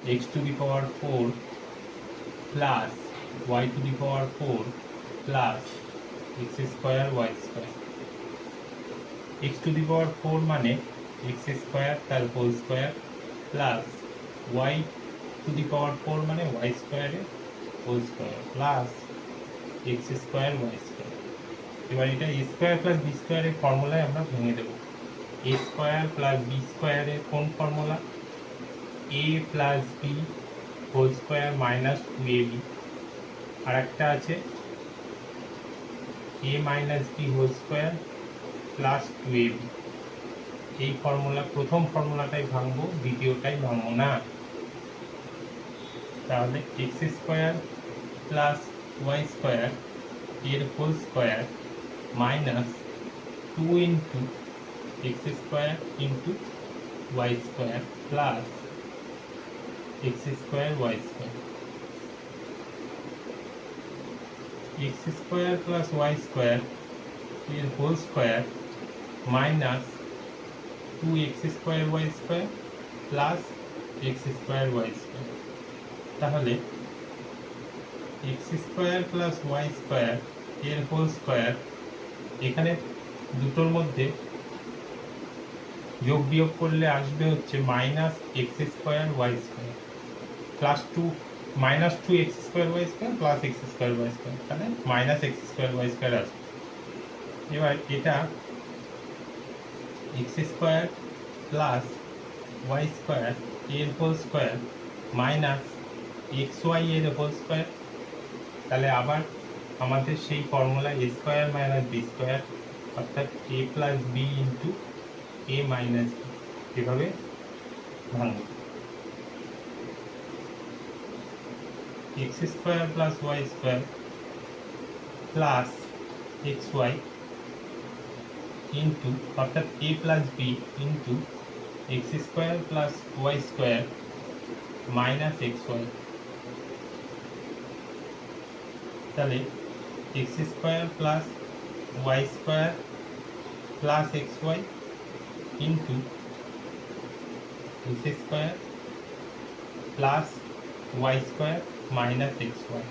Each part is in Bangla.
x to the power 4 plus y to the power 4 plus x square y square। x to the power 4 মানে x square তার whole square plus y to the power 4 মানে y square এর whole square plus x square y square। এবার এটা a square plus b square এর ফর্মুলায় আমরা ভেঙে দেব। a square plus b square এর কোন formula? a plus b whole square minus 2ab। আর একটা আছে a minus b whole square plus 2ab। এই ফর্মুলা প্রথম ফর্মুলাটাই ভাঙবো, দ্বিতীয়টাই ভাঙবো না। তাহলে x square plus y square এর whole square minus 2 into x square into y square plus x square y square. x square plus y square এর whole square minus 2x square y square plus x square y square. তাহলে x square plus y square এর হোল স্কয়ার, এখানে দুটোর মধ্যে যোগ বিয়োগ করলে আসবে হচ্ছে minus X square Y square plus 2 minus 2x square Y square plus x square Y square, তাহলে minus x square Y square আসবে। এবার এটা x square plus Y square এর হোল স্কোয়ার মাইনাস xy এর হোল স্কোয়ার। তাহলে আবার আমাদের সেই formula a square minus b square অর্থাৎ a plus b into a minus b, এভাবে ভাঙব। x square plus Y square plus xy into অর্থাৎ a plus b into x square plus Y square minus xy। তাহলে x square plus Y square plus xy into x square plus Y square minus xy।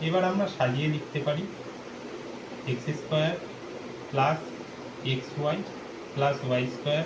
এবার আমরা সাজিয়ে লিখতে পারি x square plus xy plus Y square